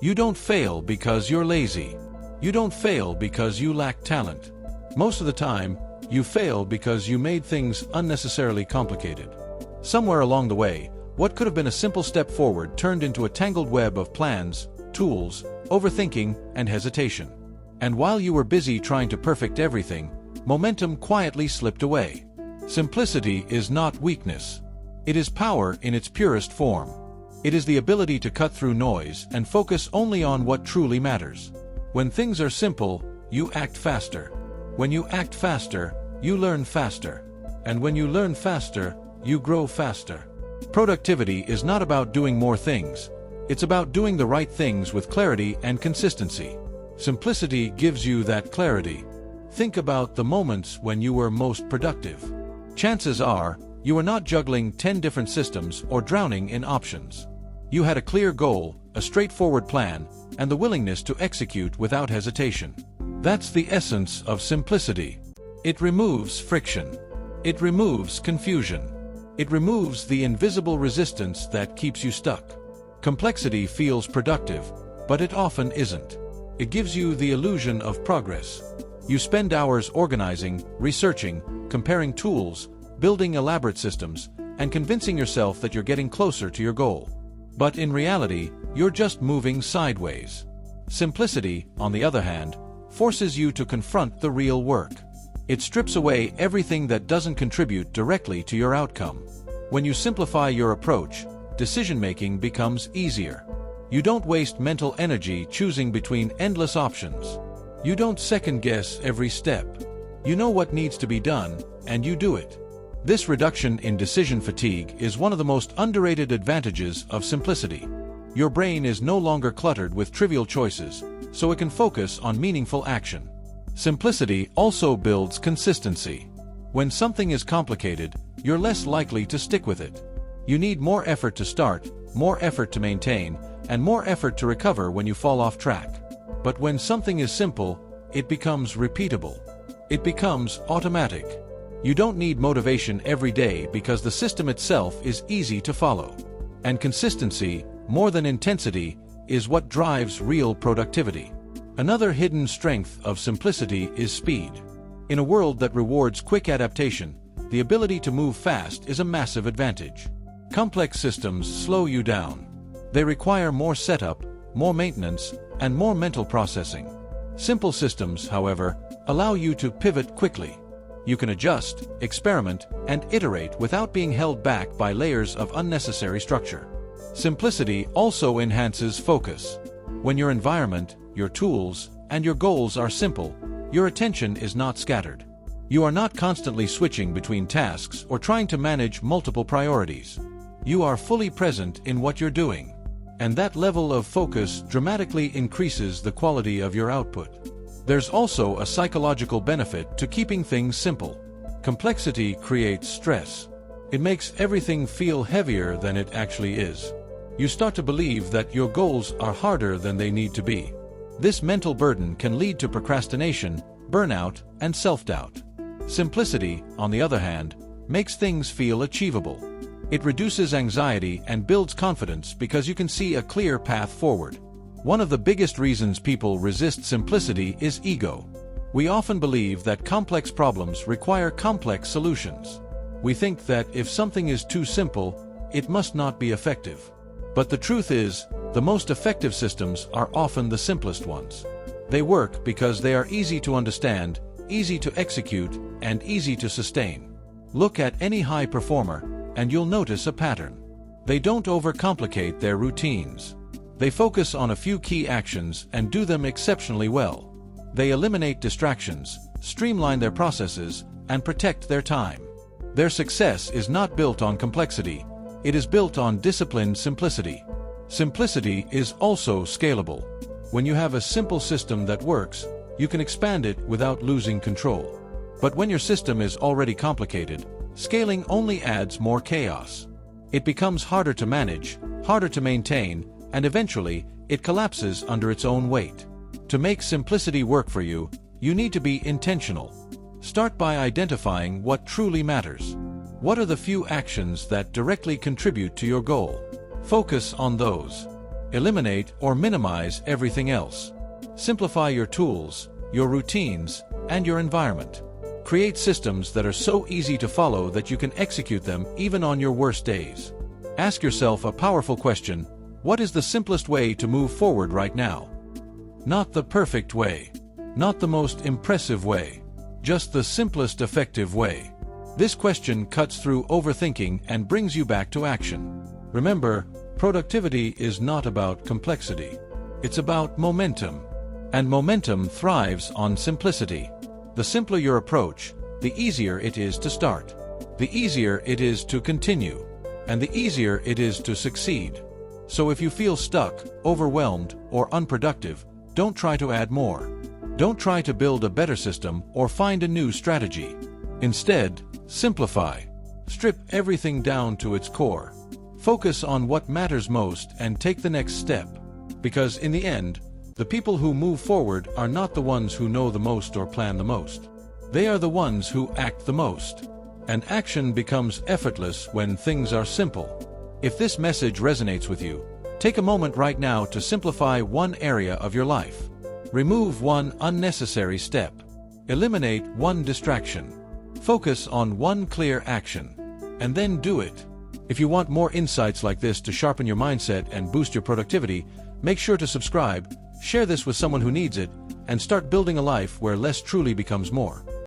You don't fail because you're lazy. You don't fail because you lack talent. Most of the time, you fail because you made things unnecessarily complicated. Somewhere along the way, what could have been a simple step forward turned into a tangled web of plans, tools, overthinking, and hesitation. And while you were busy trying to perfect everything, momentum quietly slipped away. Simplicity is not weakness. It is power in its purest form. It is the ability to cut through noise and focus only on what truly matters. When things are simple, you act faster. When you act faster, you learn faster. And when you learn faster, you grow faster. Productivity is not about doing more things. It's about doing the right things with clarity and consistency. Simplicity gives you that clarity. Think about the moments when you were most productive. Chances are, you were not juggling 10 different systems or drowning in options. You had a clear goal, a straightforward plan, and the willingness to execute without hesitation. That's the essence of simplicity. It removes friction. It removes confusion. It removes the invisible resistance that keeps you stuck. Complexity feels productive, but it often isn't. It gives you the illusion of progress. You spend hours organizing, researching, comparing tools, building elaborate systems, and convincing yourself that you're getting closer to your goal. But in reality, you're just moving sideways. Simplicity, on the other hand, forces you to confront the real work. It strips away everything that doesn't contribute directly to your outcome. When you simplify your approach, decision-making becomes easier. You don't waste mental energy choosing between endless options. You don't second-guess every step. You know what needs to be done, and you do it. This reduction in decision fatigue is one of the most underrated advantages of simplicity. Your brain is no longer cluttered with trivial choices, so it can focus on meaningful action. Simplicity also builds consistency. When something is complicated, you're less likely to stick with it. You need more effort to start, more effort to maintain, and more effort to recover when you fall off track. But when something is simple, it becomes repeatable. It becomes automatic. You don't need motivation every day because the system itself is easy to follow. And consistency, more than intensity, is what drives real productivity. Another hidden strength of simplicity is speed. In a world that rewards quick adaptation, the ability to move fast is a massive advantage. Complex systems slow you down. They require more setup, more maintenance, and more mental processing. Simple systems, however, allow you to pivot quickly. You can adjust, experiment, and iterate without being held back by layers of unnecessary structure. Simplicity also enhances focus. When your environment, your tools, and your goals are simple, your attention is not scattered. You are not constantly switching between tasks or trying to manage multiple priorities. You are fully present in what you're doing. And that level of focus dramatically increases the quality of your output. There's also a psychological benefit to keeping things simple. Complexity creates stress. It makes everything feel heavier than it actually is. You start to believe that your goals are harder than they need to be. This mental burden can lead to procrastination, burnout, and self-doubt. Simplicity, on the other hand, makes things feel achievable. It reduces anxiety and builds confidence because you can see a clear path forward. One of the biggest reasons people resist simplicity is ego. We often believe that complex problems require complex solutions. We think that if something is too simple, it must not be effective. But the truth is, the most effective systems are often the simplest ones. They work because they are easy to understand, easy to execute, and easy to sustain. Look at any high performer, and you'll notice a pattern. They don't overcomplicate their routines. They focus on a few key actions and do them exceptionally well. They eliminate distractions, streamline their processes, and protect their time. Their success is not built on complexity. It is built on disciplined simplicity. Simplicity is also scalable. When you have a simple system that works, you can expand it without losing control. But when your system is already complicated, scaling only adds more chaos. It becomes harder to manage, harder to maintain, and eventually, it collapses under its own weight. To make simplicity work for you, you need to be intentional. Start by identifying what truly matters. What are the few actions that directly contribute to your goal? Focus on those. Eliminate or minimize everything else. Simplify your tools, your routines, and your environment. Create systems that are so easy to follow that you can execute them even on your worst days. Ask yourself a powerful question: what is the simplest way to move forward right now? Not the perfect way, not the most impressive way, just the simplest effective way. This question cuts through overthinking and brings you back to action. Remember, productivity is not about complexity. It's about momentum. And momentum thrives on simplicity. The simpler your approach, the easier it is to start. The easier it is to continue. And the easier it is to succeed. So if you feel stuck, overwhelmed, or unproductive, don't try to add more. Don't try to build a better system or find a new strategy. Instead, simplify. Strip everything down to its core. Focus on what matters most and take the next step. Because in the end, the people who move forward are not the ones who know the most or plan the most. They are the ones who act the most. And action becomes effortless when things are simple. If this message resonates with you, take a moment right now to simplify one area of your life. Remove one unnecessary step. Eliminate one distraction. Focus on one clear action. And then do it. If you want more insights like this to sharpen your mindset and boost your productivity, make sure to subscribe, share this with someone who needs it, and start building a life where less truly becomes more.